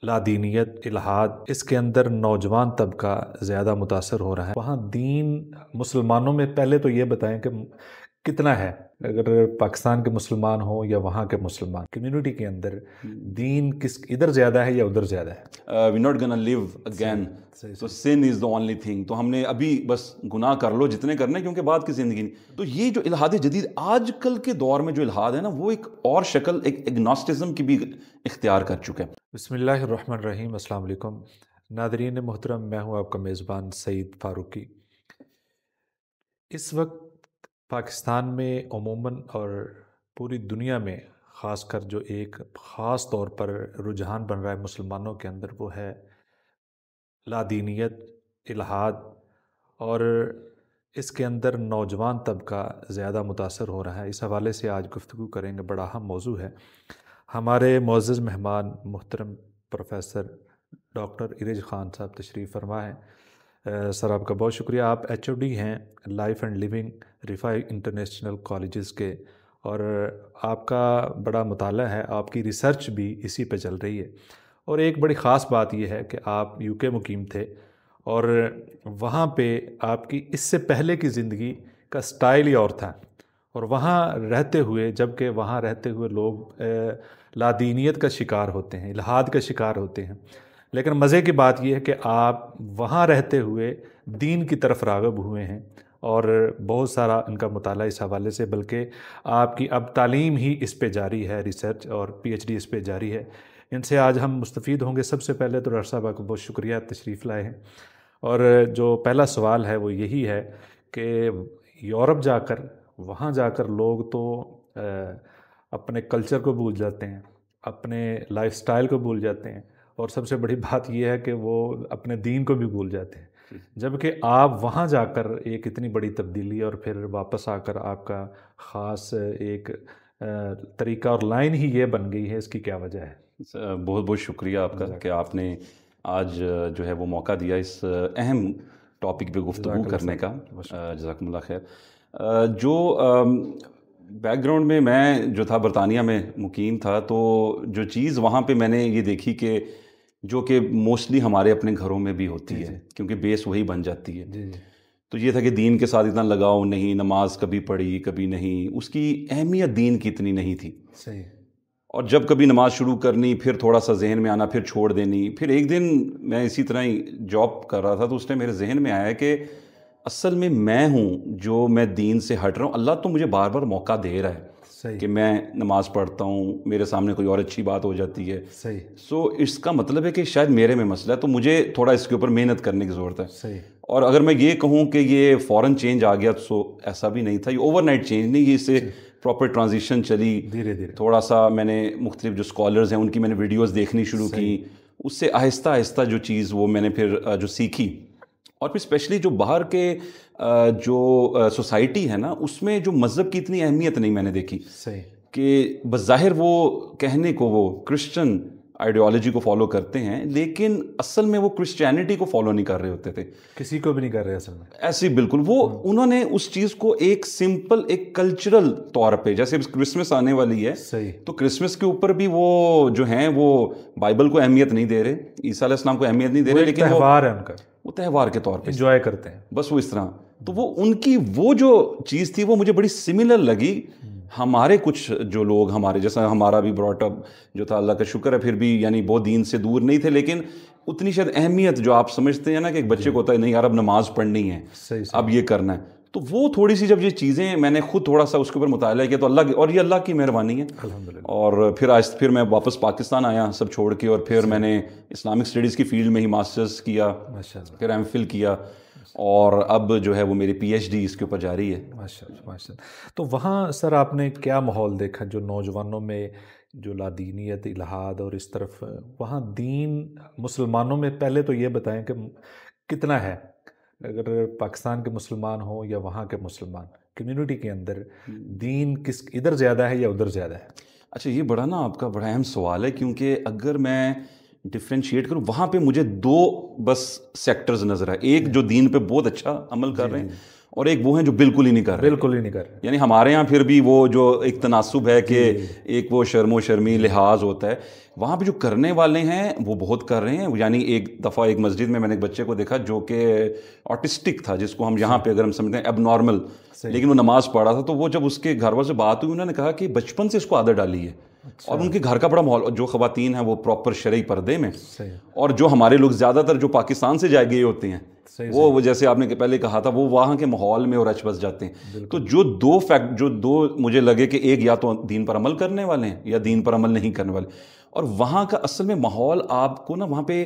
لادینیت، الحاد، اس کے اندر نوجوان طبقہ زیادہ متاثر ہو رہا ہے۔ وہاں دین مسلمانوں میں پہلے تو یہ بتائیں کہ کتنا ہے، اگر پاکستان کے مسلمان ہوں یا وہاں کے مسلمان کمیونٹی کے اندر دین کس ادھر زیادہ ہے یا ادھر زیادہ ہے؟ وی ناٹ گنا لیو اگین، تو سن از دا اونلی تھنگ، تو ہم نے ابھی بس گناہ کر لو جتنے کرنے، کیونکہ بعد کی زندگی نہیں۔ تو یہ جو الحاد جدید آج کل کے دور میں جو الحاد ہے نا، وہ ایک اور شکل، ایک اگنوسٹزم کی بھی اختیار کر چکا ہے۔ بسم اللہ الرحمن الرحیم۔ السلام علیکم ناظرین محترم، میں ہوں آپ کا میزبان سعید فاروقی۔ اس وقت پاکستان میں عموماً اور پوری دنیا میں خاص کر جو ایک خاص طور پر رجحان بن رہا ہے مسلمانوں کے اندر، وہ ہے لادینیت، الحاد، اور اس کے اندر نوجوان طبقہ زیادہ متاثر ہو رہا ہے۔ اس حوالے سے آج گفتگو کریں گے، بڑا اہم موضوع ہے۔ ہمارے معزز مہمان محترم پروفیسر ڈاکٹر ارج خان صاحب تشریف فرما ہیں۔ سر آپ کا بہت شکریہ۔ آپ ایچ او ڈی ہیں life and living Riphah international colleges کے، اور آپ کا بڑا مطالعہ ہے، آپ کی ریسرچ بھی اسی پہ چل رہی ہے۔ اور ایک بڑی خاص بات یہ ہے کہ آپ یو کے مقیم تھے، اور وہاں پہ آپ کی اس سے پہلے کی زندگی کا سٹائل ہی اور تھا، اور وہاں رہتے ہوئے، جبکہ وہاں رہتے ہوئے لوگ لادینیت کا شکار ہوتے ہیں، الحاد کا شکار ہوتے ہیں، لیکن مزے کی بات یہ ہے کہ آپ وہاں رہتے ہوئے دین کی طرف راغب ہوئے ہیں، اور بہت سارا ان کا مطالعہ اس حوالے سے، بلکہ آپ کی اب تعلیم ہی اس پہ جاری ہے، ریسرچ اور پی ایچ ڈی اس پہ جاری ہے۔ ان سے آج ہم مستفید ہوں گے۔ سب سے پہلے تو ڈاکٹر صاحب آپ کو بہت شکریہ تشریف لائے ہیں، اور جو پہلا سوال ہے وہ یہی ہے کہ یورپ جا کر، وہاں جا کر لوگ تو اپنے کلچر کو بھول جاتے ہیں، اپنے لائف سٹائل کو بھول جاتے ہیں، اور سب سے بڑی بات یہ ہے کہ وہ اپنے دین کو بھی بھول جاتے ہیں، جبکہ آپ وہاں جا کر ایک اتنی بڑی تبدیلی، اور پھر واپس آ کر آپ کا خاص ایک طریقہ اور لائن ہی یہ بن گئی ہے، اس کی کیا وجہ ہے؟ بہت بہت شکریہ آپ کا کہ آپ نے آج جو ہے وہ موقع دیا اس اہم ٹاپک پہ گفتگو کرنے کا۔ جزاکم اللہ خیر۔ جو بیک گراؤنڈ میں جو تھا، برطانیہ میں مقیم تھا، تو جو چیز وہاں پہ میں نے یہ دیکھی کہ جو کہ موسٹلی ہمارے اپنے گھروں میں بھی ہوتی ہے، کیونکہ بیس وہی بن جاتی ہے، تو یہ تھا کہ دین کے ساتھ اتنا لگاؤ نہیں، نماز کبھی پڑھی کبھی نہیں، اس کی اہمیت دین کی اتنی نہیں تھی۔ صحیح۔ اور جب کبھی نماز شروع کرنی، پھر تھوڑا سا ذہن میں آنا، پھر چھوڑ دینی۔ پھر ایک دن میں اسی طرح ہی جاب کر رہا تھا، تو اس نے میرے ذہن میں آیا کہ اصل میں ہوں جو میں دین سے ہٹ رہا ہوں، اللہ تو مجھے بار بار موقع دے رہا ہے کہ میں نماز پڑھتا ہوں، میرے سامنے کوئی اور اچھی بات ہو جاتی ہے۔ صحیح۔ سو اس کا مطلب ہے کہ شاید میرے میں مسئلہ ہے، تو مجھے تھوڑا اس کے اوپر محنت کرنے کی ضرورت ہے۔ صحیح۔ اور اگر میں یہ کہوں کہ یہ فوراً چینج آ گیا، تو ایسا بھی نہیں تھا، یہ اوور نائٹ چینج نہیں، یہ اس سے پراپر ٹرانزیشن چلی۔ دھیرے دھیرے تھوڑا سا میں نے مختلف جو اسکالرز ہیں ان کی میں نے ویڈیوز دیکھنی شروع کی، اس سے آہستہ آہستہ جو چیز وہ میں نے پھر جو سیکھی۔ اور پھر اسپیشلی جو باہر کے جو سوسائٹی ہے نا، اس میں جو مذہب کی اتنی اہمیت نہیں میں نے دیکھی، صحیح، کہ بظاہر وہ کہنے کو وہ کرسچن آئیڈیالوجی کو فالو کرتے ہیں، لیکن اصل میں وہ کرسچینٹی کو فالو نہیں کر رہے ہوتے تھے، کسی کو بھی نہیں کر رہے اصل میں ایسے بالکل۔ وہ انہوں نے اس چیز کو ایک سمپل، ایک کلچرل طور پہ، جیسے کرسمس آنے والی ہے، صحیح، تو کرسمس کے اوپر بھی وہ جو ہیں وہ بائبل کو اہمیت نہیں دے رہے، عیسیٰ علیہ السلام کو اہمیت نہیں دے رہے، لیکن تہوار ہے ان کا، وہ تہوار کے طور پہ انجوائے کرتے ہیں بس وہ اس طرح۔ تو وہ ان کی وہ جو چیز تھی وہ مجھے بڑی سملر لگی۔ ہمارے کچھ جو لوگ، ہمارے جیسا ہمارا بھی براٹ اپ جو تھا، اللہ کا شکر ہے، پھر بھی یعنی بہت دین سے دور نہیں تھے، لیکن اتنی شاید اہمیت جو آپ سمجھتے ہیں نا کہ ایک بچے کو ہوتا ہے، نہیں یار اب نماز پڑھنی ہے، اب یہ کرنا ہے، تو وہ تھوڑی سی جب یہ چیزیں میں نے خود تھوڑا سا اس کے اوپر مطالعہ کیا، تو اللہ کی، اور یہ اللہ کی مہربانی ہے الحمدللہ۔ اور پھر میں واپس پاکستان آیا سب چھوڑ کے، اور پھر میں نے اسلامک اسٹڈیز کی فیلڈ میں ہی ماسٹرز کیا، پھر ایم فل کیا، اور اب جو ہے وہ میری پی ایچ ڈی اس کے اوپر جاری ہے۔ ماشاء اللہ، ماشاء اللہ۔ تو وہاں سر آپ نے کیا ماحول دیکھا جو نوجوانوں میں جو لادینیت، الحاد اور اس طرف، وہاں دین مسلمانوں میں پہلے تو یہ بتائیں کہ کتنا ہے، اگر پاکستان کے مسلمان ہوں یا وہاں کے مسلمان کمیونٹی کے اندر دین کس ادھر زیادہ ہے یا ادھر زیادہ ہے؟ اچھا، یہ بڑا نا آپ کا بڑا اہم سوال ہے، کیونکہ اگر میں ڈفرینشیٹ کروں، وہاں پہ مجھے دو بس سیکٹرز نظر آئے، ایک جو دین پہ بہت اچھا عمل کر رہے ہیں، اور ایک وہ ہیں جو بالکل ہی نہیں کر رہے. بالکل ہی نہیں کر رہے. یعنی ہمارے یہاں پھر بھی وہ جو ایک تناسب ہے کہ ایک وہ شرم و شرمی لحاظ ہوتا ہے, وہاں پہ جو کرنے والے ہیں وہ بہت کر رہے ہیں. یعنی ایک دفعہ ایک مسجد میں نے ایک بچے کو دیکھا جو کہ آٹسٹک تھا, جس کو ہم یہاں پہ اگر ہم سمجھتے ہیں اب نارمل, لیکن وہ نماز پڑھ رہا تھا. تو وہ جب اس کے گھر والوں سے بات ہوئی, انہوں نے کہا کہ بچپن سے اس کو عادت ڈالی ہے, اور ان کے گھر کا بڑا ماحول, جو خواتین ہیں وہ پراپر شرعی پردے میں, اور جو ہمارے لوگ زیادہ تر جو پاکستان سے جائے گئے ہوتے ہیں وہ جیسے آپ نے پہلے کہا تھا, وہ وہاں کے ماحول میں اور رچ بس جاتے ہیں. تو جو دو مجھے لگے کہ ایک یا تو دین پر عمل کرنے والے ہیں یا دین پر عمل نہیں کرنے والے, اور وہاں کا اصل میں ماحول آپ کو نا, وہاں پہ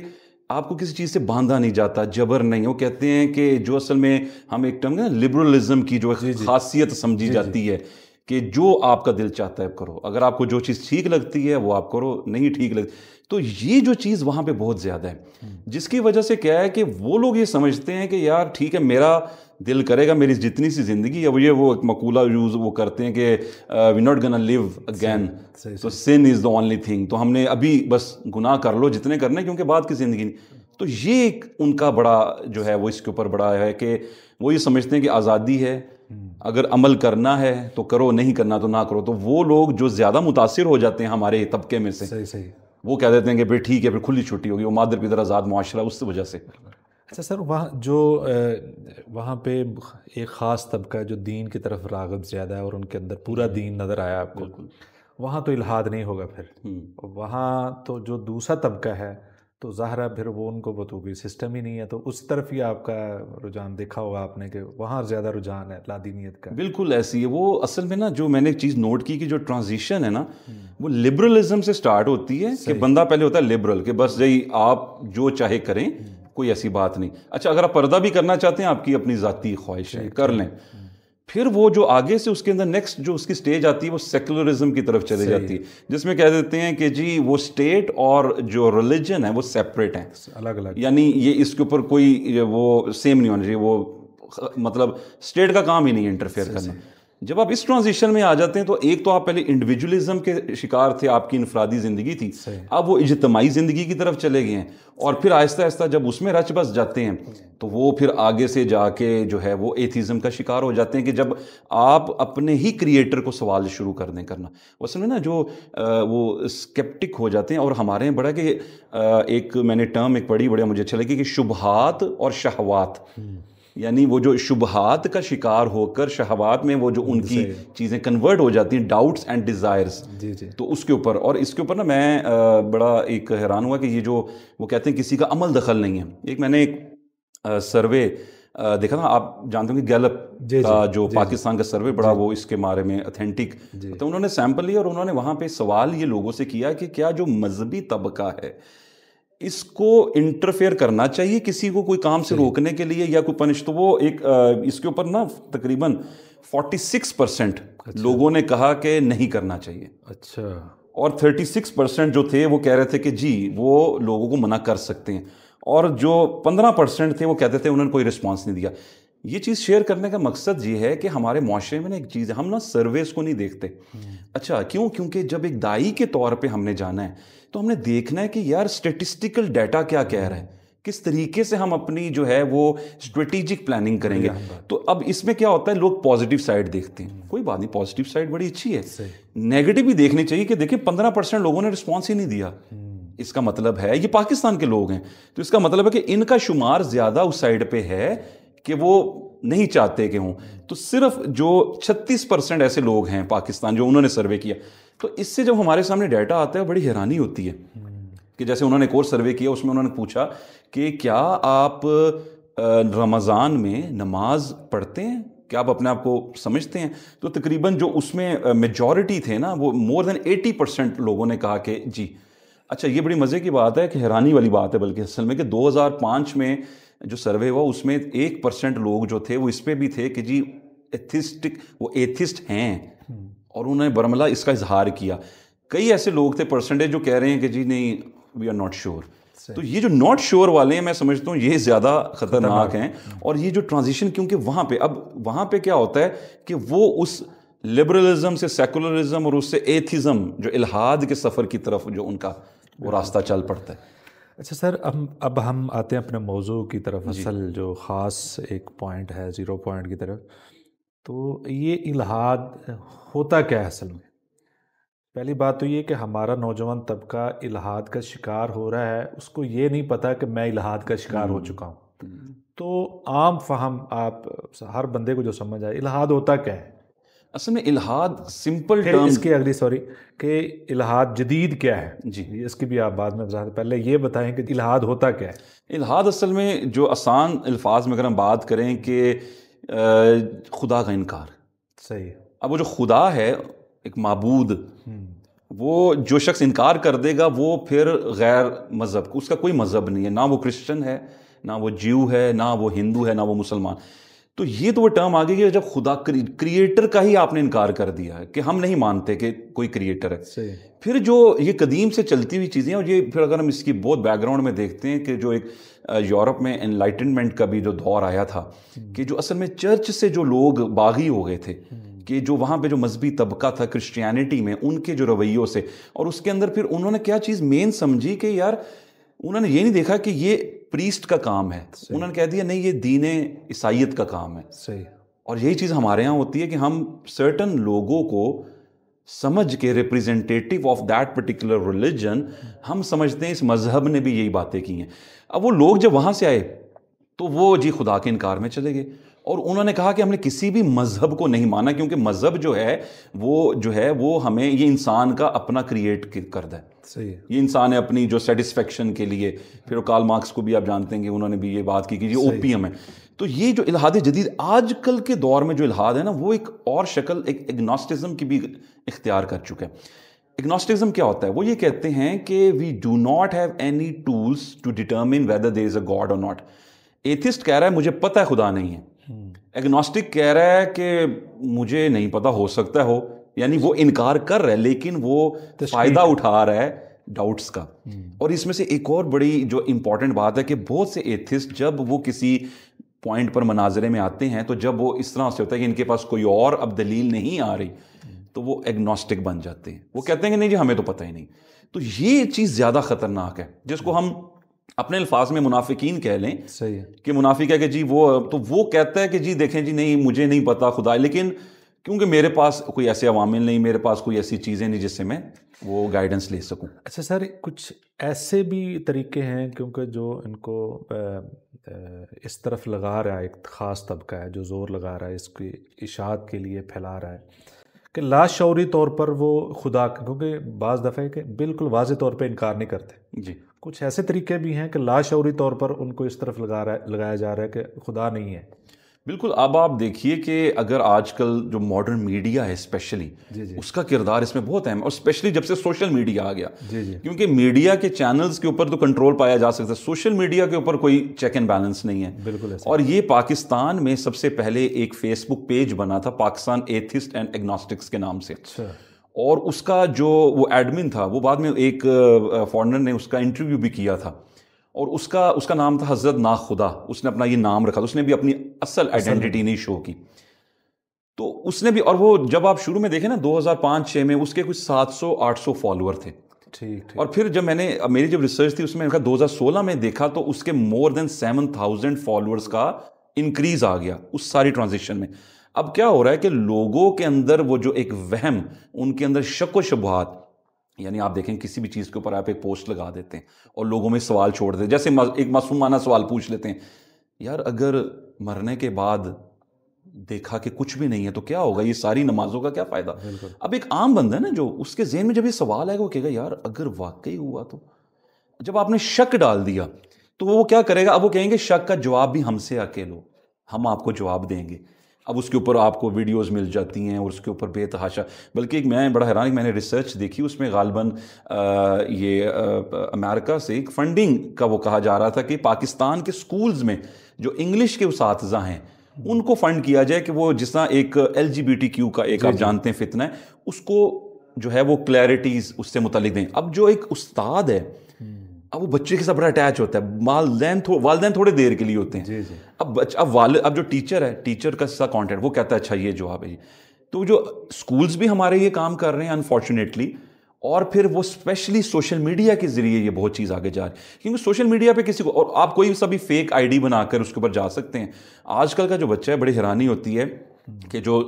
آپ کو کسی چیز سے باندھا نہیں جاتا, جبر نہیں. وہ کہتے ہیں کہ جو اصل میں ہم ایک ٹرم لبرلزم کی جو خاصیت سمجھی جاتی ہے کہ جو آپ کا دل چاہتا ہے کرو, اگر آپ کو جو چیز ٹھیک لگتی ہے وہ آپ کرو, نہیں ٹھیک لگتی. تو یہ جو چیز وہاں پہ بہت زیادہ ہے, جس کی وجہ سے کیا ہے کہ وہ لوگ یہ سمجھتے ہیں کہ یار ٹھیک ہے, میرا دل کرے گا, میری جتنی سی زندگی ہے وہ ایک مقولہ یوز وہ کرتے ہیں کہ وی ناٹ گنا لیو اگین, تو سن از دا اونلی تھنگ, تو ہم نے ابھی بس گناہ کر لو جتنے کرنے, کیونکہ بعد کی زندگی نہیں. تو یہ ایک ان کا بڑا جو ہے وہ اس کے اوپر بڑا ہے کہ وہ یہ سمجھتے ہیں کہ آزادی ہے, اگر عمل کرنا ہے تو کرو, نہیں کرنا تو نہ کرو. تو وہ لوگ جو زیادہ متاثر ہو جاتے ہیں ہمارے طبقے میں سے, وہ کہہ دیتے ہیں کہ پھر ٹھیک ہے, پھر کھلی چھٹی ہوگی, وہ مادر پدر آزاد معاشرہ, اس وجہ سے. اچھا سر, وہاں پہ ایک خاص طبقہ ہے جو دین کی طرف راغب زیادہ ہے, اور ان کے اندر پورا دین نظر آیا آپ کو. وہاں تو الحاد نہیں ہوگا پھر. وہاں تو جو دوسرا طبقہ ہے تو ظاہر ہے پھر وہ ان کو تو کوئی سسٹم ہی نہیں ہے, تو اس طرف ہی آپ کا رجحان دیکھا ہوگا آپ نے کہ وہاں زیادہ رجحان ہے لادینیت کا. بالکل ایسی ہے. وہ اصل میں نا جو میں نے ایک چیز نوٹ کی کہ جو ٹرانزیشن ہے نا وہ لبرلزم سے سٹارٹ ہوتی ہے, کہ بندہ پہلے ہوتا ہے لبرل, کہ بس جی آپ جو چاہے کریں, کوئی ایسی بات نہیں. اچھا اگر آپ پردہ بھی کرنا چاہتے ہیں, آپ کی اپنی ذاتی خواہش ہے, کر لیں. پھر وہ جو آگے سے اس کے اندر نیکسٹ جو اس کی سٹیج آتی ہے وہ سیکولرزم کی طرف چلے جاتی ہے, جس میں کہہ دیتے ہیں کہ جی وہ سٹیٹ اور جو ریلیجن ہے وہ سیپریٹ ہیں, الگ الگ, یعنی یہ اس کے اوپر کوئی وہ سیم نہیں ہونا چاہیے, وہ مطلب سٹیٹ کا کام ہی نہیں انٹرفیئر کرنا. جب آپ اس ٹرانزیشن میں آ جاتے ہیں تو ایک تو آپ پہلے انڈیویجولزم کے شکار تھے, آپ کی انفرادی زندگی تھی, اب وہ اجتماعی زندگی کی طرف چلے گئے ہیں, اور پھر آہستہ آہستہ جب اس میں رچ بس جاتے ہیں تو وہ پھر آگے سے جا کے جو ہے وہ ایتھیزم کا شکار ہو جاتے ہیں, کہ جب آپ اپنے ہی کریٹر کو سوال شروع کر دیں کرنا. اصل میں نا جو وہ اسکیپٹک ہو جاتے ہیں, اور ہمارے یہاں بڑا کہ ایک میں نے ٹرم ایک پڑھی, بڑا مجھے اچھا لگی کہ شبہات اور شہوات, یعنی وہ جو شبہات کا شکار ہو کر شہوات میں وہ جو ان کی چیزیں کنورٹ ہو جاتی ہیں, ڈاؤٹس اینڈ ڈیزائرز, تو اس کے اوپر. اور اس کے اوپر نا میں بڑا ایک حیران ہوا کہ یہ جو وہ کہتے ہیں کسی کا عمل دخل نہیں ہے. ایک میں نے ایک سروے دیکھا تھا, آپ جانتے ہوں کہ گیلپ کا جو پاکستان کا سروے بڑا وہ اس کے بارے میں اتھینٹک, تو انہوں نے سیمپل لیا اور انہوں نے وہاں پہ سوال یہ لوگوں سے کیا کہ کیا جو مذہبی طبقہ ہے اس کو انٹرفیئر کرنا چاہیے کسی کو کوئی کام سے روکنے کے لیے یا کوئی پنش. تو وہ ایک اس کے اوپر نا تقریباً 46% لوگوں نے کہا کہ نہیں کرنا چاہیے. اچھا. اور 36% جو تھے وہ کہہ رہے تھے کہ جی وہ لوگوں کو منع کر سکتے ہیں, اور جو 15% تھے وہ کہتے تھے انہوں نے کوئی رسپانس نہیں دیا. یہ چیز شیئر کرنے کا مقصد یہ ہے کہ ہمارے معاشرے میں نا ایک چیز ہے, ہم نا سرویز کو نہیں دیکھتے. اچھا کیوں؟ کیونکہ جب ایک دائی کے طور پہ ہم نے جانا ہے تو ہم نے دیکھنا ہے کہ یار اسٹیٹسٹیکل ڈیٹا کیا کہہ رہا ہے, کس طریقے سے ہم اپنی جو ہے وہ اسٹریٹجک پلاننگ کریں گے. تو اب اس میں کیا ہوتا ہے, لوگ پازیٹیو سائڈ دیکھتے ہیں, کوئی بات نہیں, پازیٹیو سائڈ بڑی اچھی ہے, نیگیٹو بھی دیکھنی چاہیے کہ دیکھیں 15% لوگوں نے رسپانس ہی نہیں دیا. اس کا مطلب ہے یہ پاکستان کے لوگ ہیں, تو اس کا مطلب ہے کہ ان کا شمار زیادہ اس سائڈ پہ ہے کہ وہ نہیں چاہتے کہ ہوں. تو صرف جو 36% ایسے لوگ ہیں پاکستان جو انہوں نے سروے کیا, تو اس سے جب ہمارے سامنے ڈیٹا آتا ہے بڑی حیرانی ہوتی ہے کہ جیسے انہوں نے ایک اور سروے کیا, اس میں انہوں نے پوچھا کہ کیا آپ رمضان میں نماز پڑھتے ہیں, کیا آپ اپنے آپ کو سمجھتے ہیں؟ تو تقریباً جو اس میں میجورٹی تھے نا وہ more than 80% لوگوں نے کہا کہ جی. اچھا یہ بڑی مزے کی بات ہے, کہ حیرانی والی بات ہے بلکہ اصل میں, کہ 2005 میں جو سروے ہوا اس میں 1% لوگ جو تھے وہ اس پہ بھی تھے کہ جی ایتھسٹک, وہ ایتھسٹ ہیں, اور انہوں نے برملا اس کا اظہار کیا. کئی ایسے لوگ تھے پرسنٹیج جو کہہ رہے ہیں کہ جی نہیں وی آر ناٹ شیور. تو یہ جو ناٹ شیور والے ہیں میں سمجھتا ہوں یہ زیادہ خطرناک ہیں. اور یہ جو ٹرانزیشن, کیونکہ وہاں پہ کیا ہوتا ہے کہ وہ اس لبرلزم سے سیکولرزم اور اس سے ایتھزم جو الحاد کے سفر کی طرف جو ان کا وہ راستہ چل پڑتا ہے. اچھا سر، اب ہم آتے ہیں اپنے موضوع کی طرف، اصل جو خاص ایک پوائنٹ ہے، 0 پوائنٹ کی طرف. تو یہ الحاد ہوتا کیا ہے اصل میں؟ پہلی بات تو یہ کہ ہمارا نوجوان طبقہ الحاد کا شکار ہو رہا ہے، اس کو یہ نہیں پتہ کہ میں الحاد کا شکار ہو چکا ہوں. تو عام فہم آپ ہر بندے کو جو سمجھ آئے الحاد ہوتا کیا ہے؟ اصل میں الحاد سمپل پھر ٹرم، اس کی اگلی سوری کہ الحاد جدید کیا ہے، جی اس کی بھی آپ بعد میں وضاحت. پہلے یہ بتائیں کہ الحاد ہوتا کیا ہے. الحاد اصل میں جو آسان الفاظ میں اگر ہم بات کریں کہ خدا کا انکار. صحیح. اب وہ جو خدا ہے، ایک معبود، وہ جو شخص انکار کر دے گا وہ پھر غیر مذہب، اس کا کوئی مذہب نہیں ہے، نہ وہ کرسچن ہے، نہ وہ جیو ہے، نہ وہ ہندو ہے، نہ وہ مسلمان. تو یہ تو وہ ٹرم آ گئی کہ جب خدا کریٹر کا ہی آپ نے انکار کر دیا ہے کہ ہم نہیں مانتے کہ کوئی کریٹر ہے. صحیح. پھر جو یہ قدیم سے چلتی ہوئی چیزیں، اور یہ پھر اگر ہم اس کی بہت بیک گراؤنڈ میں دیکھتے ہیں کہ جو ایک یورپ میں انلائٹنمنٹ کا بھی جو دور آیا تھا، کہ جو اصل میں چرچ سے جو لوگ باغی ہو گئے تھے، کہ جو وہاں پہ جو مذہبی طبقہ تھا کرسچینٹی میں، ان کے جو رویوں سے، اور اس کے اندر پھر انہوں نے کیا چیز مین سمجھی کہ یار انہوں نے یہ نہیں دیکھا کہ یہ پریسٹ کا کام ہے، انہوں نے کہہ دیا نہیں یہ دین عیسائیت کا کام ہے. صحیح. اور یہی چیز ہمارے ہاں ہوتی ہے کہ ہم سرٹن لوگوں کو سمجھ کے representative of that particular religion ہم سمجھتے ہیں اس مذہب نے بھی یہی باتیں کی ہیں. اب وہ لوگ جب وہاں سے آئے تو وہ جی خدا کے انکار میں چلے گئے، اور انہوں نے کہا کہ ہم نے کسی بھی مذہب کو نہیں مانا، کیونکہ مذہب جو ہے وہ ہمیں یہ انسان کا اپنا کریٹ کرتا ہے. صحیح. یہ انسان ہے اپنی جو سیٹسفیکشن کے لیے. پھر کارل مارکس کو بھی آپ جانتے ہیں کہ انہوں نے بھی یہ بات کی کہ یہ اوپیم ہے. تو یہ جو الحاد جدید آج کل کے دور میں جو الحاد ہے نا، وہ ایک اور شکل ایک اگنوسٹزم کی بھی اختیار کر چکا ہے. اگنوسٹزم کیا ہوتا ہے؟ وہ یہ کہتے ہیں کہ we do not have any tools to determine whether there is a god اور ناٹ. ایتھسٹ کہہ رہا ہے مجھے پتہ ہے خدا نہیں ہے، ایگنوسٹک کہہ رہا ہے کہ مجھے نہیں پتہ، ہو سکتا ہو، یعنی وہ انکار کر رہا ہے لیکن وہ فائدہ اٹھا رہا ہے ڈاؤٹس کا. اور اس میں سے ایک اور بڑی جو امپورٹنٹ بات ہے کہ بہت سے ایتھسٹ جب وہ کسی پوائنٹ پر مناظرے میں آتے ہیں تو جب وہ اس طرح سے ہوتا ہے کہ ان کے پاس کوئی اور اب دلیل نہیں آ رہی تو وہ ایگنوسٹک بن جاتے ہیں. وہ کہتے ہیں کہ نہیں جی ہمیں تو پتہ ہی نہیں. تو یہ چیز زیادہ خطرناک ہے، جس کو ہم اپنے الفاظ میں منافقین کہہ لیں. صحیح. کہ منافق ہے کہ جی وہ کہتا ہے کہ جی دیکھیں جی نہیں مجھے نہیں پتا خدا، لیکن کیونکہ میرے پاس کوئی ایسے عوامل نہیں، میرے پاس کوئی ایسی چیزیں نہیں جس سے میں وہ گائیڈنس لے سکوں. اچھا سر، کچھ ایسے بھی طریقے ہیں کیونکہ جو ان کو اس طرف لگا رہا ہے، ایک خاص طبقہ ہے جو زور لگا رہا ہے اس کی اشاعت کے لیے پھیلا رہا ہے کہ لاشعوری طور پر وہ خدا، کیونکہ بعض دفعہ کہ بالکل واضح طور پہ انکار نہیں کرتے. جی. کچھ ایسے طریقے بھی ہیں کہ لاشعوری طور پر ان کو اس طرف لگایا جا رہا ہے کہ خدا نہیں ہے. بالکل. اب آپ دیکھیے کہ اگر آج کل جو ماڈرن میڈیا ہے اسپیشلی، اس کا کردار اس میں بہت اہم ہے، اور اسپیشلی جب سے سوشل میڈیا آ گیا. کیونکہ میڈیا کے چینلز کے اوپر تو کنٹرول پایا جا سکتا ہے، سوشل میڈیا کے اوپر کوئی چیک اینڈ بیلنس نہیں ہے. بالکل. اور یہ پاکستان میں سب سے پہلے ایک فیس بک پیج بنا تھا پاکستان ایتھسٹ اینڈ ایگنوسٹکس کے نام سے. اور اس کا جو وہ ایڈمن تھا وہ بعد میں ایک فارنر نے اس کا انٹرویو بھی کیا تھا، اور اس کا نام تھا حضرت ناخدا. اس نے اپنا یہ نام رکھا تھا، اس نے بھی اپنی اصل آئیڈینٹی نہیں شو کی. تو اس نے بھی، اور وہ جب آپ شروع میں دیکھیں نا 2005-06 میں اس کے کچھ 700-800 فالوور تھے. ٹھیک. اور پھر جب میری جب ریسرچ تھی اس میں 2016 میں دیکھا تو اس کے مور دین 7000 فالوورز کا انکریز آ گیا اس ساری ٹرانزیکشن میں. اب کیا ہو رہا ہے کہ لوگوں کے اندر وہ جو ایک وہم، ان کے اندر شک و شبہات، یعنی آپ دیکھیں کسی بھی چیز کے اوپر آپ ایک پوسٹ لگا دیتے ہیں اور لوگوں میں سوال چھوڑ دیتے ہیں، جیسے ایک معصومانہ سوال پوچھ لیتے ہیں، یار اگر مرنے کے بعد دیکھا کہ کچھ بھی نہیں ہے تو کیا ہوگا، یہ ساری نمازوں کا کیا فائدہ. اب ایک عام بندہ ہے نا جو اس کے ذہن میں جب یہ سوال آئے گا وہ کہے گا یار اگر واقعی ہوا تو. جب آپ نے شک ڈال دیا تو وہ کیا کرے گا، اب وہ کہیں گے شک کا جواب بھی ہم سے آ کے لو، ہم آپ کو جواب دیں گے. اب اس کے اوپر آپ کو ویڈیوز مل جاتی ہیں اور اس کے اوپر بے تحاشا، بلکہ ایک میں بڑا حیران کہ میں نے ریسرچ دیکھی اس میں غالباً یہ امریکہ سے ایک فنڈنگ کا وہ کہا جا رہا تھا کہ پاکستان کے سکولز میں جو انگلش کے اساتذہ ہیں ان کو فنڈ کیا جائے کہ وہ جس طرح ایک LGBTQ کا ایک آپ جانتے ہیں فتنہ ہے، اس کو جو ہے وہ کلیئرٹیز اس سے متعلق دیں. اب جو ایک استاد ہے اب وہ بچے کے ساتھ بڑا اٹیچ ہوتا ہے، والدین تھوڑے دیر کے لیے ہوتے ہیں. اب جو ٹیچر ہے، ٹیچر کا ساتھ کانٹیکٹ، وہ کہتا ہے اچھا یہ جواب ہے. تو جو سکولز بھی ہمارے یہ کام کر رہے ہیں انفارچونیٹلی، اور پھر وہ اسپیشلی سوشل میڈیا کے ذریعے یہ بہت چیز آگے جا رہی ہے، کیونکہ سوشل میڈیا پہ کسی کو، اور آپ کوئی سا بھی فیک آئی ڈی بنا کر اس کے اوپر جا سکتے ہیں. آج کل کا جو بچہ ہے بڑی حیرانی ہوتی ہے کہ جو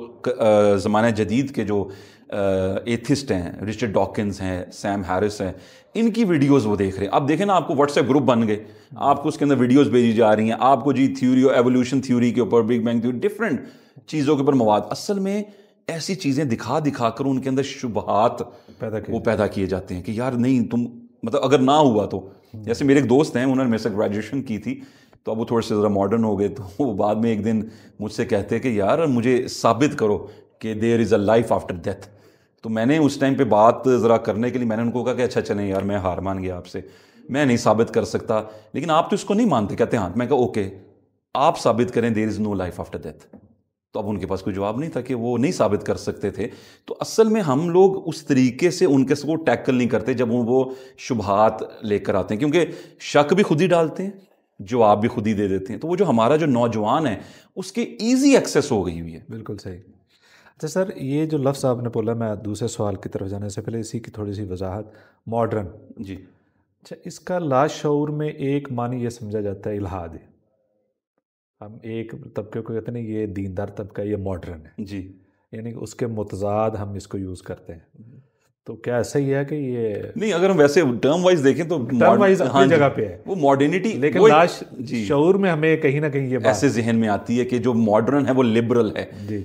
زمانہ جدید کے جو ایتھسٹ ہیں، رچرڈ ڈاکنز ہیں، سیم ہیرس ہیں، ان کی ویڈیوز وہ دیکھ رہے ہیں. اب دیکھیں نا، آپ کو واٹس ایپ گروپ بن گئے، آپ کو اس کے اندر ویڈیوز بھیجی جا رہی ہیں، آپ کو جی تھیوری اور ایولیوشن تھیوری کے اوپر، بگ بینگ تھیوری، ڈفرینٹ چیزوں کے اوپر مواد. اصل میں ایسی چیزیں دکھا دکھا کر ان کے اندر شبہات پیدا کیے جاتے ہیں کہ یار نہیں، تم مطلب اگر نہ ہوا تو. جیسے میرے ایک دوست ہیں، انہوں نے میرے سے گریجویشن کی تھی، تو اب وہ تھوڑے سے ذرا ماڈرن ہو گئے، تو وہ بعد میں ایک دن مجھ سے کہتے کہ یار مجھے ثابت کرو کہ دیر is a life after death. تو میں نے اس ٹائم پہ بات ذرا کرنے کے لیے میں نے ان کو کہا کہ اچھا چلیں یار، میں ہار مان گیا آپ سے، میں نہیں ثابت کر سکتا، لیکن آپ تو اس کو نہیں مانتے. کہتے ہاں. میں کہا اوکے، آپ ثابت کریں دیر از نو لائف آفٹر ڈیتھ. تو اب ان کے پاس کوئی جواب نہیں تھا کہ وہ نہیں ثابت کر سکتے تھے. تو اصل میں ہم لوگ اس طریقے سے ان کے کو ٹیکل نہیں کرتے جب وہ شبہات لے کر آتے ہیں، کیونکہ شک بھی خود ہی ڈالتے ہیں، جواب بھی خود ہی دے دیتے ہیں. تو وہ جو ہمارا جو نوجوان ہے اس کے ایزی ایکسیس ہو گئی ہوئی ہے. بالکل صحیح. اچھا سر، یہ جو لفظ آپ نے بولا، میں دوسرے سوال کی طرف جانے سے پہلے اسی کی تھوڑی سی وضاحت. ماڈرن، جی اچھا، اس کا لاشعور میں ایک معنی یہ سمجھا جاتا ہے الحاد. ہم ایک طبقے کو کہتے ہیں یہ دیندار طبقہ، یہ ماڈرن ہے، جی، یعنی کہ اس کے متضاد ہم اس کو یوز کرتے ہیں. تو کیا ایسا ہی ہے کہ یہ نہیں، اگر ہم ویسے ٹرم وائز دیکھیں تو ٹرم وائز اپنی جگہ پہ ہے، وہ ماڈرنٹی، لیکن لاش شعور میں ہمیں کہیں نہ کہیں یہ ایسے ذہن میں آتی ہے کہ جو ماڈرن ہے وہ لبرل ہے.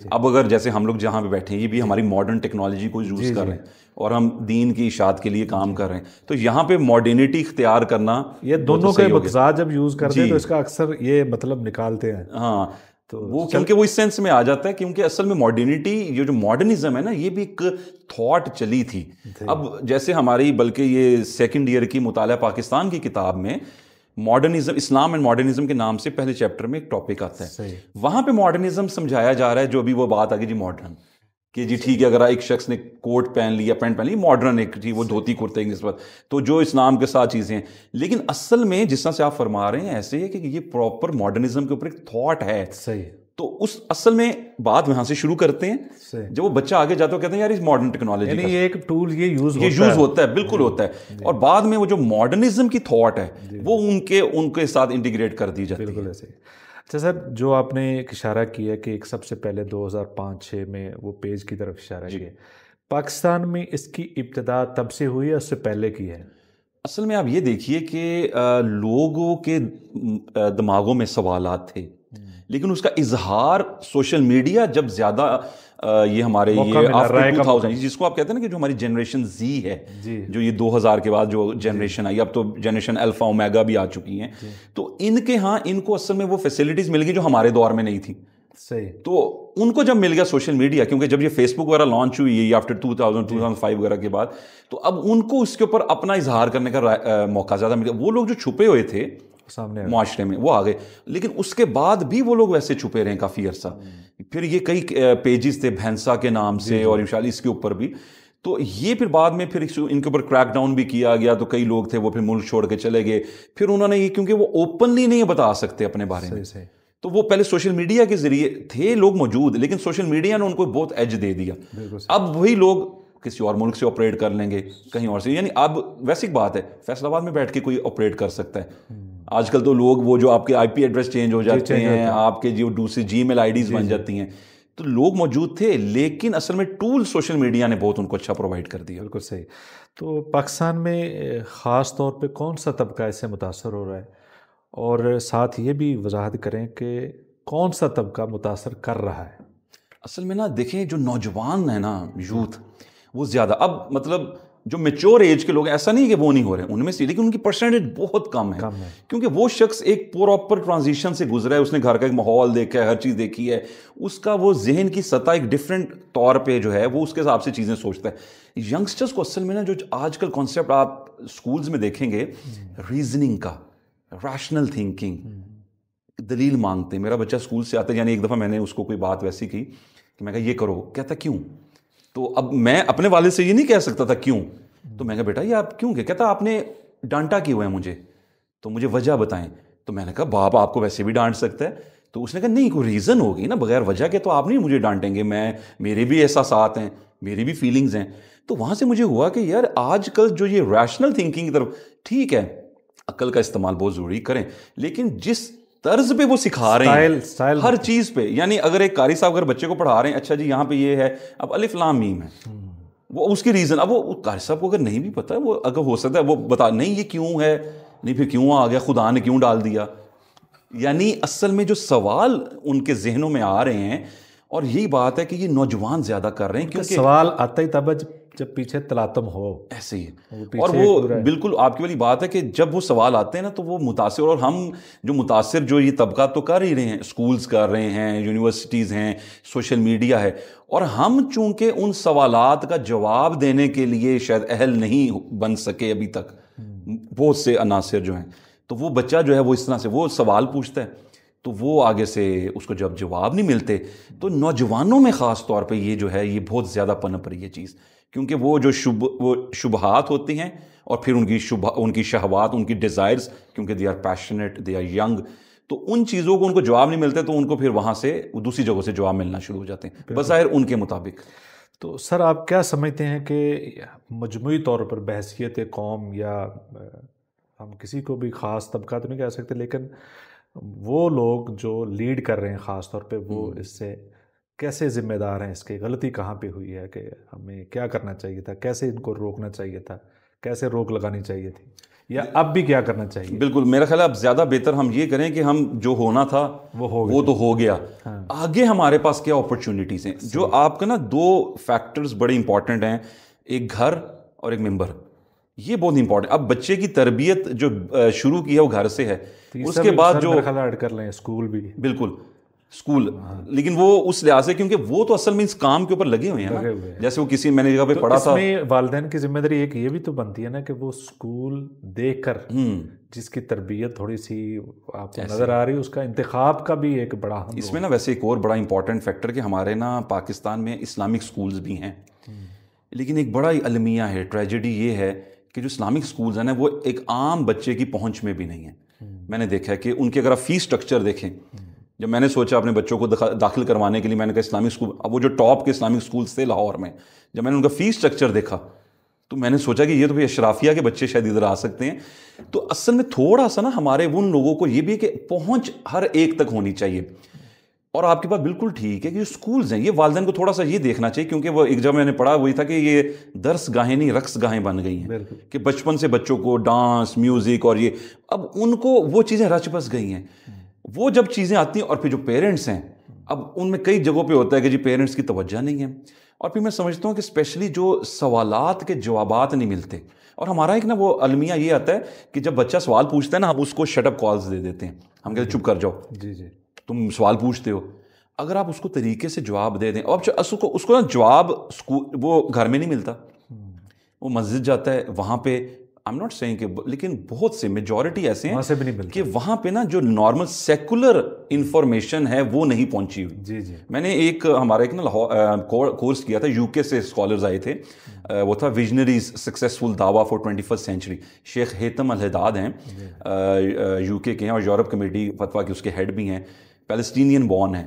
اب اگر جیسے ہم لوگ جہاں پہ بیٹھے ہیں، یہ بھی ہماری ماڈرن ٹیکنالوجی کو یوز کر رہے ہیں اور ہم دین کی اشاعت کے لیے کام کر رہے ہیں، تو یہاں پہ ماڈرنٹی اختیار کرنا، یہ دونوں کے متضاد جب یوز کرتے ہیں تو اس کا اکثر یہ مطلب نکالتے ہیں. ہاں، تو وہ کیونکہ وہ اس سینس میں آ جاتا ہے، کیونکہ اصل میں ماڈرنٹی، یہ جو ماڈرنزم ہے نا، یہ بھی ایک تھاٹ چلی تھی. اب جیسے ہماری، بلکہ یہ سیکنڈ ایئر کی مطالعہ پاکستان کی کتاب میں ماڈرنزم، اسلام اینڈ ماڈرنزم کے نام سے پہلے چیپٹر میں ایک ٹاپک آتا ہے، وہاں پہ ماڈرنزم سمجھایا جا رہا ہے. جو بھی وہ بات آگے جی ماڈرن، کہ جی ٹھیک ہے، اگر ایک شخص نے کوٹ پہن لیا، پینٹ پہن لی، ماڈرن ایک تھی، وہ دھوتی کرتے کی نسبت، تو جو اسلام کے ساتھ چیزیں ہیں. لیکن اصل میں جس طرح سے آپ فرما رہے ہیں ایسے ہے کہ یہ پراپر ماڈرنزم کے اوپر ایک تھاٹ ہے. صحیح. تو اس اصل میں بات وہاں سے شروع کرتے ہیں. جب وہ بچہ آگے جاتا ہے کہتے ہیں یار اس ماڈرن ٹیکنالوجی یعنی یہ ایک ٹول یہ یوز ہوتا ہے، بالکل ہوتا ہے. اور بعد میں وہ جو ماڈرنزم کی تھاٹ ہے وہ ان کے ساتھ انٹیگریٹ کر دی جاتی ہے. بالکل ایسے. اچھا سر، جو آپ نے ایک اشارہ کیا کہ ایک سب سے پہلے 2005-06 میں وہ پیج کی طرف اشارہ کیا، پاکستان میں اس کی ابتدا تب سے ہوئی ہے، اس سے پہلے کی ہے؟ اصل میں آپ یہ دیکھیے کہ لوگوں کے دماغوں میں سوالات تھے، لیکن اس کا اظہار سوشل میڈیا جب زیادہ یہ ہمارے یہ آفٹر 2000، جس کو آپ کہتے ہیں نا کہ جو ہماری جنریشن زی ہے، جو یہ 2000 کے بعد جو جنریشن آئی، اب تو جنریشن الفا اومیگا بھی آ چکی ہیں، تو ان کے ہاں ان کو اصل میں وہ فیسلٹیز مل گئی جو ہمارے دور میں نہیں تھی. صحیح. تو ان کو جب مل گیا سوشل میڈیا، کیونکہ جب یہ فیس بک وغیرہ لانچ ہوئی ہے آفٹر 2005 وغیرہ کے بعد، تو اب ان کو اس کے اوپر اپنا اظہار کرنے کا موقع زیادہ مل گیا. وہ لوگ جو چھپے ہوئے تھے سامنے معاشرے میں وہ آ گئے، لیکن اس کے بعد بھی وہ لوگ ویسے چھپے رہے کافی عرصہ. پھر یہ کئی پیجز تھے بھینسا کے نام سے، اور انشاءاللہ اس کے اوپر بھی. تو یہ پھر بعد میں پھر ان کے اوپر کریک ڈاؤن بھی کیا گیا، تو کئی لوگ تھے وہ پھر ملک چھوڑ کے چلے گئے. پھر انہوں نے یہ، کیونکہ وہ اوپنلی نہیں بتا سکتے اپنے بارے میں، تو وہ پہلے سوشل میڈیا کے ذریعے تھے لوگ موجود، لیکن سوشل میڈیا نے ان کو بہت ایج دے دیا. اب وہی لوگ کسی اور ملک سے آپریٹ کر لیں گے، کہیں اور سے. یعنی اب ویسی بات ہے، فیصل آباد میں بیٹھ کے کوئی آپریٹ کر سکتا ہے. آج کل تو لوگ وہ جو آپ کے آئی پی ایڈریس چینج ہو جاتے ہیں، آپ کے جو دوسری جی میل آئی ڈیز بن جاتی ہیں، تو لوگ موجود تھے، لیکن اصل میں ٹول سوشل میڈیا نے بہت ان کو اچھا پرووائڈ کر دیا. بالکل صحیح. تو پاکستان میں خاص طور پہ کون سا طبقہ اس سے متاثر ہو رہا ہے، اور ساتھ یہ بھی وضاحت کریں کہ کون سا طبقہ متاثر کر رہا ہے؟ اصل میں نا دیکھیں، جو نوجوان ہیں نا، یوتھ، وہ زیادہ اب مطلب جو میچور ایج کے لوگ ہیں، ایسا نہیں کہ وہ نہیں ہو رہے ہیں ان میں سے، لیکن ان کی پرسنٹیج بہت کم ہے. کیونکہ وہ شخص ایک پراپر ٹرانزیشن سے گزرا ہے، اس نے گھر کا ایک ماحول دیکھا ہے، ہر چیز دیکھی ہے، اس کا وہ ذہن کی سطح ایک ڈفرینٹ طور پہ جو ہے وہ اس کے حساب سے چیزیں سوچتا ہے. ینگسٹرز کو اصل میں نا جو آج کل کانسیپٹ آپ اسکولز میں دیکھیں گے، ریزننگ کا، ریشنل تھنکنگ، دلیل مانگتے ہیں. میرا بچہ اسکول سے آتا ہے، یعنی ایک دفعہ میں نے اس کو کوئی بات ویسی کی کہ میں کہا یہ کرو، کہتا کیوں؟ تو اب میں اپنے والد سے یہ نہیں کہہ سکتا تھا کیوں، تو میں کہا بیٹا یہ آپ کیوں، کہتا آپ نے ڈانٹا کیوں ہے مجھے، تو مجھے وجہ بتائیں. تو میں نے کہا باپ آپ کو ویسے بھی ڈانٹ سکتا ہے. تو اس نے کہا نہیں، کوئی ریزن ہوگی نا، بغیر وجہ کے تو آپ نہیں مجھے ڈانٹیں گے، میرے بھی احساسات ہیں، میری بھی فیلنگز ہیں. تو وہاں سے مجھے ہوا کہ یار آج کل جو یہ ریشنل تھنکنگ کی طرف، ٹھیک ہے عقل کا استعمال بہت ضروری کریں، لیکن جس طرز پہ وہ سکھا رہے ہیں ہر چیز پہ، یعنی اگر ایک قاری صاحب اگر بچے کو پڑھا رہے ہیں، اچھا جی یہاں پہ یہ ہے، اب الف لام میم ہے، وہ اس کی ریزن، اب وہ قاری صاحب کو اگر نہیں بھی پتا، وہ اگر ہو سکتا ہے وہ بتا نہیں یہ کیوں ہے، نہیں پھر کیوں آ گیا، خدا نے کیوں ڈال دیا. یعنی اصل میں جو سوال ان کے ذہنوں میں آ رہے ہیں، اور یہی بات ہے کہ یہ نوجوان زیادہ کر رہے ہیں، کیونکہ سوال آتا ہی تب جب پیچھے تلاطم ہو. ایسے ہی، اور وہ بالکل آپ کی والی بات ہے کہ جب وہ سوال آتے ہیں نا تو وہ متاثر، اور ہم جو متاثر جو یہ طبقات تو کر ہی رہے ہیں، اسکولز کر رہے ہیں، یونیورسٹیز ہیں، سوشل میڈیا ہے، اور ہم چونکہ ان سوالات کا جواب دینے کے لیے شاید اہل نہیں بن سکے ابھی تک، بہت سے عناصر جو ہیں، تو وہ بچہ جو ہے وہ اس طرح سے وہ سوال پوچھتا ہے، تو وہ آگے سے اس کو جب جواب نہیں ملتے، تو نوجوانوں میں خاص طور پہ یہ جو ہے یہ بہت زیادہ پنپ رہی ہے چیز، کیونکہ وہ جو شبہات ہوتی ہیں، اور پھر ان کی شہوات، ان کی ڈیزائرز، کیونکہ they are passionate, they are young, تو ان چیزوں کو ان کو جواب نہیں ملتے، تو ان کو پھر وہاں سے دوسری جگہوں سے جواب ملنا شروع ہو جاتے ہیں بظاہر ان کے مطابق. تو سر آپ کیا سمجھتے ہیں کہ مجموعی طور پر بحیثیت قوم، یا ہم کسی کو بھی خاص طبقہ تو نہیں کہہ سکتے، لیکن وہ لوگ جو لیڈ کر رہے ہیں خاص طور پہ، وہ اس سے کیسے ذمہ دار ہیں؟ اس کی غلطی کہاں پہ ہوئی ہے کہ ہمیں کیا کرنا چاہیے تھا، کیسے ان کو روکنا چاہیے تھا، کیسے روک لگانی چاہیے تھی، یا اب بھی کیا کرنا چاہیے؟ بالکل میرا خیال ہے اب زیادہ بہتر ہم یہ کریں کہ ہم جو ہونا تھا وہ تو ہو گیا، آگے ہمارے پاس کیا اپرچونٹیز ہیں. جو آپ کا نا دو فیکٹرز بڑے امپورٹنٹ ہیں، ایک گھر اور ایک ممبر، یہ بہت امپورٹنٹ. اب بچے کی تربیت جو شروع کی ہے وہ گھر سے ہے، اس کے بعد جو ایڈ کر لیں اسکول بھی، بالکل اسکول، لیکن وہ اس لحاظ سے کیونکہ وہ تو اصل میں اس کام کے اوپر لگے ہوئے ہیں نا، جیسے وہ کسی میں نے جگہ پہ پڑھا تھا. اس میں والدین کی ذمہ داری ایک یہ بھی تو بنتی ہے نا کہ وہ اسکول دیکھ کر جس کی تربیت تھوڑی سی آپ کو نظر آ رہی ہے، اس کا انتخاب کا بھی ایک بڑا اس میں نا ویسے ایک اور بڑا امپورٹنٹ فیکٹر کہ ہمارے نا پاکستان میں اسلامک اسکولز بھی ہیں، لیکن ایک بڑا ہی المیہ ہے، ٹریجڈی یہ ہے کہ جو اسلامک اسکولز ہیں نا وہ ایک عام بچے کی پہنچ میں بھی نہیں ہیں. میں نے دیکھا ہے کہ ان کے اگر آپ فیس سٹرکچر دیکھیں، جب میں نے سوچا اپنے بچوں کو داخل کروانے کے لیے، میں نے کہا اسلامک اسکول، اب وہ جو ٹاپ کے اسلامک اسکولز تھے لاہور میں، جب میں نے ان کا فیس سٹرکچر دیکھا تو میں نے سوچا کہ یہ تو اشرافیہ کے بچے شاید ادھر آ سکتے ہیں. تو اصل میں تھوڑا سا نا ہمارے ان لوگوں کو یہ بھی ہے کہ پہنچ ہر ایک تک ہونی چاہیے. اور آپ کی بات بالکل ٹھیک ہے کہ جو اسکولز ہیں یہ والدین کو تھوڑا سا یہ دیکھنا چاہیے، کیونکہ وہ ایک جب میں نے پڑھا وہی تھا کہ یہ درس گاہیں نہیں رقص گاہیں بن گئی ہیں، کہ بچپن سے بچوں کو ڈانس، میوزک، اور یہ اب ان کو وہ چیزیں رچ بس گئی ہیں. وہ جب چیزیں آتی ہیں، اور پھر جو پیرنٹس ہیں، اب ان میں کئی جگہوں پہ ہوتا ہے کہ جی پیرنٹس کی توجہ نہیں ہے، اور پھر میں سمجھتا ہوں کہ اسپیشلی جو سوالات کے جوابات نہیں ملتے، اور ہمارا ایک نا وہ المیہ یہ آتا ہے کہ جب بچہ سوال پوچھتا ہے نا ہم اس کو شٹ اپ کالز دے دیتے ہیں، ہم کہتے ہیں چپ کر جاؤ، جی جی تم سوال پوچھتے ہو. اگر آپ اس کو طریقے سے جواب دے دیں، اور اس کو نا جواب وہ گھر میں نہیں ملتا، وہ مسجد جاتا ہے، وہاں پہ I'm not saying کہ، لیکن بہت سے میجورٹی ایسے ہیں کہ وہاں پہ نا جو نارمل سیکولر انفارمیشن ہے وہ نہیں پہنچی ہوئی. جی جی میں نے ہمارا ایک نا کورس کیا تھا، یو کے سے اسکالرز آئے تھے، وہ تھا ویژنریز سکسیسفل دعویٰ فار 21st سینچری. شیخ ہیتم الحداد ہیں، یو کے ہیں، اور یورپ کمیٹی فتویٰ کے اس کے ہیڈ بھی ہیں، پیلسٹینین بورن ہیں.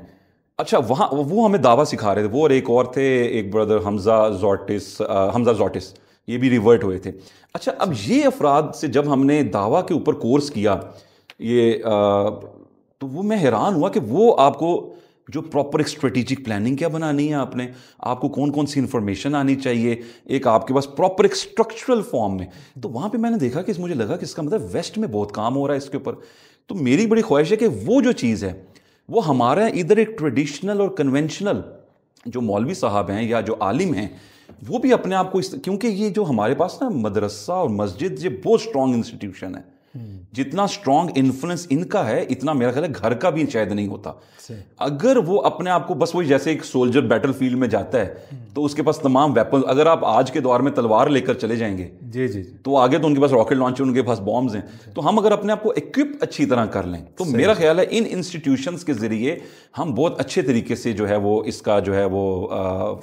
اچھا وہاں وہ ہمیں دعویٰ سکھا رہے تھے، وہ اور ایک اور تھے، ایک بردر حمزہ زوٹس، یہ بھی ریورٹ ہوئے تھے. اچھا اب یہ افراد سے جب ہم نے دعویٰ کے اوپر کورس کیا یہ تو وہ میں حیران ہوا کہ وہ آپ کو جو پراپر ایک اسٹریٹجک پلاننگ کیا بنانی ہے، آپ کو کون کون سی انفارمیشن آنی چاہیے، ایک آپ کے پاس پراپر ایک اسٹرکچرل فارم میں. تو وہاں پہ میں نے دیکھا کہ مجھے لگا کہ اس کا مطلب ویسٹ میں بہت کام ہو رہا ہے اس کے اوپر. تو میری بڑی خواہش ہے کہ وہ جو چیز ہے وہ ہمارا ادھر ایک ٹریڈیشنل اور کنونشنل جو مولوی صاحب ہیں یا جو عالم ہیں وہ بھی اپنے آپ کو کیونکہ یہ جو ہمارے پاس نا مدرسہ اور مسجد یہ بہت اسٹرانگ انسٹیٹیوشن ہے، جتنا اسٹرانگ انفلوئنس ان کا ہے اتنا میرا خیال ہے گھر کا بھی شاید نہیں ہوتا. اگر وہ اپنے آپ کو بس وہی جیسے ایک سولجر بیٹل فیلڈ میں جاتا ہے تو اس کے پاس تمام ویپن، اگر آپ آج کے دور میں تلوار لے کر چلے جائیں گے جی جی تو آگے تو ان کے پاس راکٹ لانچر، ان کے پاس بامز ہیں. تو ہم اگر اپنے آپ کو ایکوپ اچھی طرح کر لیں تو میرا خیال ہے ان انسٹیٹیوشنز کے ذریعے ہم بہت اچھے طریقے سے جو ہے وہ اس کا جو ہے وہ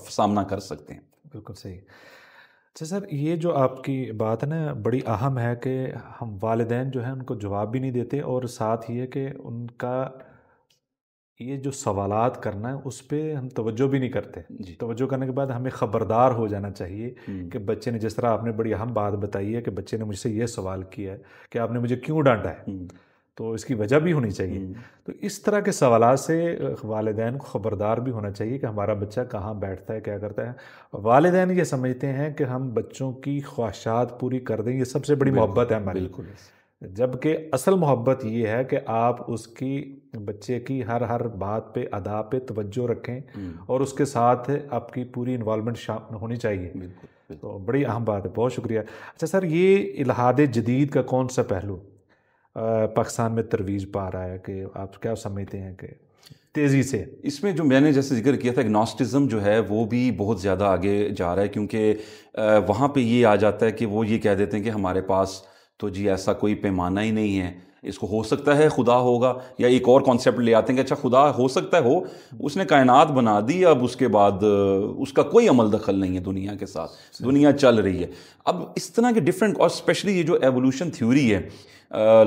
سامنا کر سکتے ہیں. بالکل صحیح. اچھا سر، یہ جو آپ کی بات ہے نا بڑی اہم ہے کہ ہم والدین جو ہیں ان کو جواب بھی نہیں دیتے، اور ساتھ یہ کہ ان کا یہ جو سوالات کرنا ہے اس پہ ہم توجہ بھی نہیں کرتے. توجہ کرنے کے بعد ہمیں خبردار ہو جانا چاہیے کہ بچے نے، جس طرح آپ نے بڑی اہم بات بتائی ہے کہ بچے نے مجھ سے یہ سوال کیا ہے کہ آپ نے مجھے کیوں ڈانٹا ہے، تو اس کی وجہ بھی ہونی چاہیے. تو اس طرح کے سوالات سے والدین کو خبردار بھی ہونا چاہیے کہ ہمارا بچہ کہاں بیٹھتا ہے، کیا کرتا ہے. والدین یہ سمجھتے ہیں کہ ہم بچوں کی خواہشات پوری کر دیں، یہ سب سے بڑی محبت ہے ہماری. بالکل. جبکہ اصل محبت یہ ہے کہ آپ اس کی، بچے کی ہر بات پہ، ادا پہ توجہ رکھیں اور اس کے ساتھ آپ کی پوری انوالومنٹ ہونی چاہیے. تو بڑی اہم بات ہے. بہت شکریہ. اچھا سر، یہ الحاد جدید کا کون سا پہلو پاکستان میں ترویج پا رہا ہے کہ آپ کیا سمجھتے ہیں کہ تیزی سے اس میں جو میں نے جیسے ذکر کیا تھا، اگنوسٹزم جو ہے وہ بھی بہت زیادہ آگے جا رہا ہے، کیونکہ وہاں پہ یہ آ جاتا ہے کہ وہ یہ کہہ دیتے ہیں کہ ہمارے پاس تو جی ایسا کوئی پیمانہ ہی نہیں ہے، اس کو ہو سکتا ہے خدا ہوگا، یا ایک اور کانسیپٹ لے آتے ہیں کہ اچھا خدا ہو سکتا ہے، ہو اس نے کائنات بنا دی، اب اس کے بعد اس کا کوئی عمل دخل نہیں ہے دنیا کے ساتھ، دنیا چل رہی ہے. اب اس طرح کے ڈفرینٹ، اور اسپیشلی یہ جو ایوولوشن تھیوری ہے،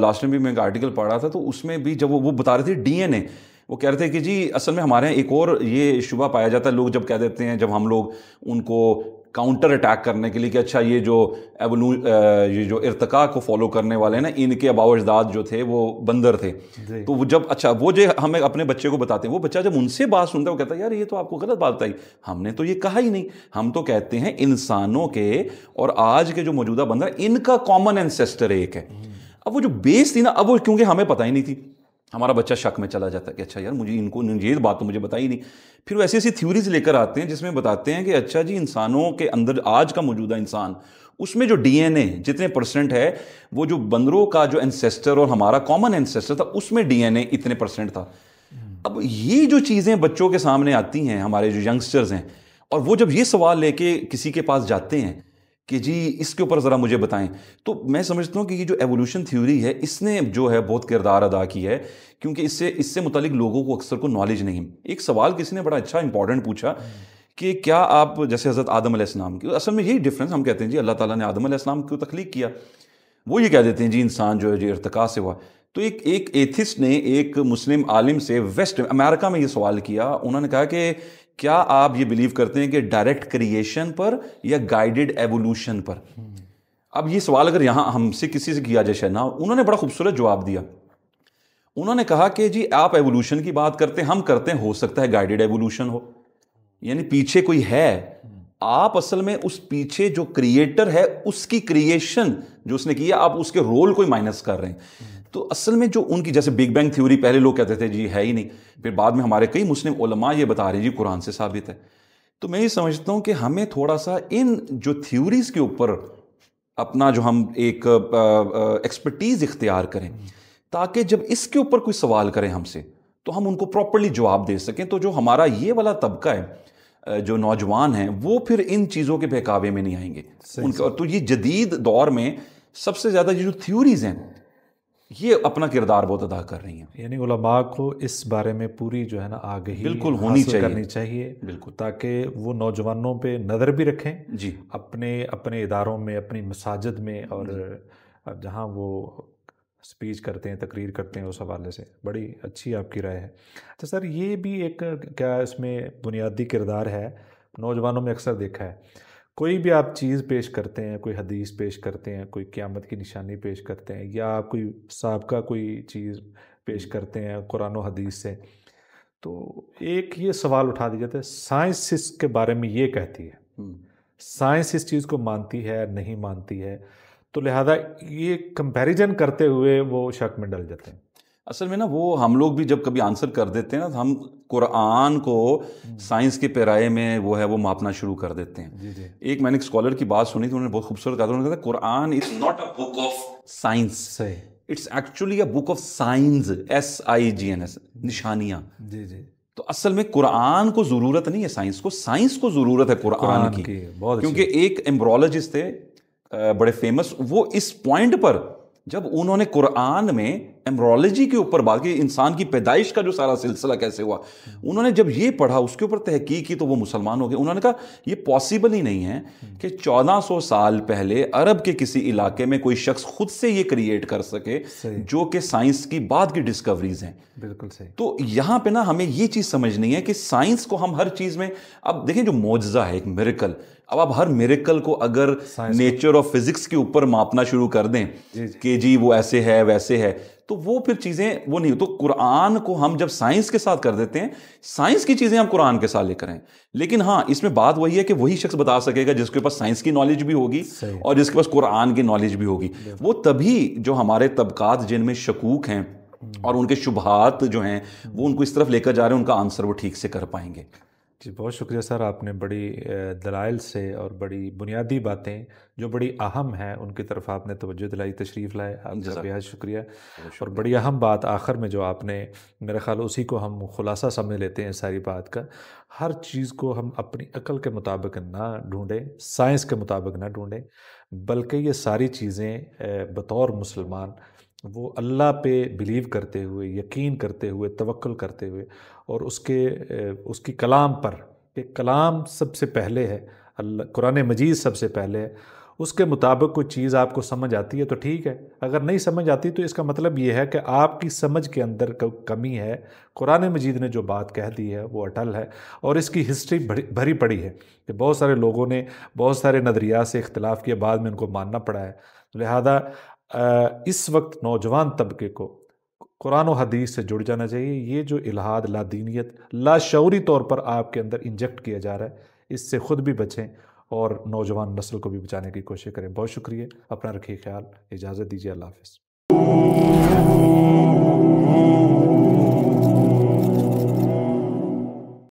لاسٹ میں بھی میں ایک آرٹیکل پڑھ رہا تھا، تو اس میں بھی جب وہ بتا رہے تھے ڈی این اے، وہ کہہ رہے تھے کہ جی اصل میں ہمارے یہاں ایک اور یہ شبہ پایا جاتا ہے، لوگ جب کہہ دیتے ہیں، جب ہم لوگ ان کو کاؤنٹر اٹیک کرنے کے لیے کہ اچھا یہ جو ارتقاء کو فالو کرنے والے ہیں نا، ان کے آباء و اجداد جو تھے وہ بندر تھے، تو وہ جب اچھا وہ جو ہمیں اپنے بچے کو بتاتے ہیں، وہ بچہ جب ان سے بات سنتا ہے وہ کہتا ہے یار یہ تو آپ کو غلط بات بتائی، ہم نے تو یہ کہا ہی نہیں، ہم تو کہتے ہیں انسانوں کے اور آج کے جو موجودہ بندر ان کا کامن اینسیسٹر ایک ہے. اب وہ جو بیس تھی نا، اب وہ کیونکہ ہمیں پتہ ہی نہیں تھی، ہمارا بچہ شک میں چلا جاتا ہے کہ اچھا یار مجھے ان کو یہ بات تو مجھے بتائی نہیں. پھر وہ ایسی ایسی تھیوریز لے کر آتے ہیں جس میں بتاتے ہیں کہ اچھا جی انسانوں کے اندر آج کا موجودہ انسان، اس میں جو ڈی این اے جتنے پرسنٹ ہے، وہ جو بندروں کا جو اینسیسٹر اور ہمارا کامن اینسیسٹر تھا، اس میں ڈی این اے اتنے پرسنٹ تھا. اب یہ جو چیزیں بچوں کے سامنے آتی ہیں، ہمارے جو ینگسٹرز ہیں، اور وہ جب یہ سوال لے کے کسی کے پاس جاتے ہیں کہ جی اس کے اوپر ذرا مجھے بتائیں، تو میں سمجھتا ہوں کہ یہ جو ایوولوشن تھیوری ہے، اس نے جو ہے بہت کردار ادا کی ہے، کیونکہ اس سے متعلق لوگوں کو اکثر کو نالج نہیں. ایک سوال کسی نے بڑا اچھا امپورٹنٹ پوچھا کہ کیا آپ جیسے حضرت آدم علیہ السلام کی، اصل میں یہی ڈفرینس، ہم کہتے ہیں جی اللہ تعالیٰ نے آدم علیہ السلام کو تخلیق کیا، وہ یہ کہہ دیتے ہیں جی انسان جو ہے جی ارتقاء سے ہوا. تو ایک ایتھسٹ نے ایک مسلم عالم سے ویسٹ امریکہ میں یہ سوال کیا، انہوں نے کہا کہ کیا آپ یہ بلیو کرتے ہیں کہ ڈائریکٹ کریشن پر یا گائیڈڈ ایوولوشن پر؟ اب یہ سوال اگر یہاں ہم سے کسی سے کیا جائے نا، انہوں نے بڑا خوبصورت جواب دیا. انہوں نے کہا کہ جی آپ ایوولوشن کی بات کرتے ہیں، ہم کرتے ہیں ہو سکتا ہے گائیڈڈ ایوولوشن ہو، یعنی پیچھے کوئی ہے، آپ اصل میں اس پیچھے جو کریٹر ہے اس کی کریشن جو اس نے کیا، آپ اس کے رول کو ہی مائنس کر رہے ہیں. تو اصل میں جو ان کی جیسے بگ بینگ تھیوری پہلے لوگ کہتے تھے جی ہے ہی نہیں، پھر بعد میں ہمارے کئی مسلم علماء یہ بتا رہے ہیں جی قرآن سے ثابت ہے. تو میں یہ سمجھتا ہوں کہ ہمیں تھوڑا سا ان جو تھیوریز کے اوپر اپنا جو ہم ایک ایکسپرٹیز اختیار کریں، تاکہ جب اس کے اوپر کوئی سوال کریں ہم سے تو ہم ان کو پراپرلی جواب دے سکیں. تو جو ہمارا یہ والا طبقہ ہے، جو نوجوان ہیں، وہ پھر ان چیزوں کے بہکاوے میں نہیں آئیں گے. تو یہ جدید دور میں سب سے زیادہ یہ جو تھیوریز ہیں یہ اپنا کردار بہت ادا کر رہی ہیں. یعنی علماء کو اس بارے میں پوری جو ہے نا آگہی بالکل ہونی چاہیے، بالکل، تاکہ وہ نوجوانوں پہ نظر بھی رکھیں جی اپنے اداروں میں، اپنی مساجد میں، اور جہاں وہ اسپیچ کرتے ہیں، تقریر کرتے ہیں، اس حوالے سے بڑی اچھی آپ کی رائے ہے. تو سر یہ بھی ایک کیا اس میں بنیادی کردار ہے، نوجوانوں میں اکثر دیکھا ہے، کوئی بھی آپ چیز پیش کرتے ہیں، کوئی حدیث پیش کرتے ہیں، کوئی قیامت کی نشانی پیش کرتے ہیں، یا آپ کوئی سابقہ کوئی چیز پیش کرتے ہیں قرآن و حدیث سے، تو ایک یہ سوال اٹھا دیا جاتا ہے سائنس اس کے بارے میں یہ کہتی ہے، سائنس اس چیز کو مانتی ہے نہیں مانتی ہے، تو لہذا یہ کمپیریزن کرتے ہوئے وہ شک میں ڈل جاتے ہیں. اصل میں نا وہ ہم لوگ بھی جب کبھی آنسر کر دیتے ہیں نا، ہم قرآن کو سائنس کے پیرائے میں وہ ہے وہ ماپنا شروع کر دیتے ہیں. ایک میں نے ایک اسکالر کی بات سنی تھی، انہوں نے بہت خوبصورت کہا تھا، انہوں نے کہا Quran is not a book of science, it's actually a book of science, SIGNS، نشانیاں. تو اصل میں قرآن کو ضرورت نہیں ہے سائنس کو، سائنس کو ضرورت ہے قرآن کی. کیونکہ ایک ایمبرولوجسٹ تھے بڑے فیمس، وہ اس پوائنٹ پر جب انہوں نے قرآن میں ایمبرولوجی کے اوپر بات کی، انسان کی پیدائش کا جو سارا سلسلہ کیسے ہوا، انہوں نے جب یہ پڑھا اس کے اوپر تحقیق کی تو وہ مسلمان ہو گئے. انہوں نے کہا یہ پاسبل ہی نہیں ہے کہ 1400 سال پہلے عرب کے کسی علاقے میں کوئی شخص خود سے یہ کریٹ کر سکے جو کہ سائنس کی بعد کی ڈسکوریز ہیں. بالکل صحیح. تو یہاں پہ نا ہمیں یہ چیز سمجھنی ہے کہ سائنس کو ہم ہر چیز میں، اب دیکھیں جو معجزہ ہے ایک میریکل، اب آپ ہر میریکل کو اگر نیچر اور فزکس کے اوپر ماپنا شروع کر دیں کہ جی وہ ایسے ہے ویسے ہے، تو وہ پھر چیزیں وہ نہیں. تو قرآن کو ہم جب سائنس کے ساتھ کر دیتے ہیں، سائنس کی چیزیں ہم قرآن کے ساتھ لے کریں، لیکن ہاں اس میں بات وہی ہے کہ وہی شخص بتا سکے گا جس کے پاس سائنس کی نالج بھی ہوگی اور جس کے پاس قرآن کی نالج بھی ہوگی. وہ تبھی جو ہمارے طبقات جن میں شکوک ہیں اور ان کے شبہات جو ہیں وہ ان کو اس طرف لے کر جا رہے ہیں، ان کا آنسر وہ ٹھیک سے کر پائیں گے. جی بہت شکریہ سر، آپ نے بڑی دلائل سے اور بڑی بنیادی باتیں جو بڑی اہم ہیں ان کی طرف آپ نے توجہ دلائی، تشریف لائے، آپ کا بہت شکریہ. اور بڑی اہم بات آخر میں جو آپ نے، میرا خیال اسی کو ہم خلاصہ سمجھ لیتے ہیں ساری بات کا، ہر چیز کو ہم اپنی عقل کے مطابق نہ ڈھونڈیں، سائنس کے مطابق نہ ڈھونڈیں، بلکہ یہ ساری چیزیں بطور مسلمان وہ اللہ پہ بلیو کرتے ہوئے، یقین کرتے ہوئے، توکل کرتے ہوئے، اور اس کی کلام پر، کہ کلام سب سے پہلے ہے، اللہ قرآن مجید سب سے پہلے ہے، اس کے مطابق کوئی چیز آپ کو سمجھ آتی ہے تو ٹھیک ہے، اگر نہیں سمجھ آتی تو اس کا مطلب یہ ہے کہ آپ کی سمجھ کے اندر کمی ہے. قرآن مجید نے جو بات کہہ دی ہے وہ اٹل ہے، اور اس کی ہسٹری بھری پڑی ہے کہ بہت سارے لوگوں نے بہت سارے نظریات سے اختلاف کیا، بعد میں ان کو ماننا پڑا ہے. لہذا اس وقت نوجوان طبقے کو قرآن و حدیث سے جڑ جانا چاہیے. یہ جو الہاد، لا دینیت لاشعوری طور پر آپ کے اندر انجیکٹ کیا جا رہا ہے، اس سے خود بھی بچیں اور نوجوان نسل کو بھی بچانے کی کوشش کریں. بہت شکریہ، اپنا رکھیے خیال، اجازت دیجیے، اللہ حافظ.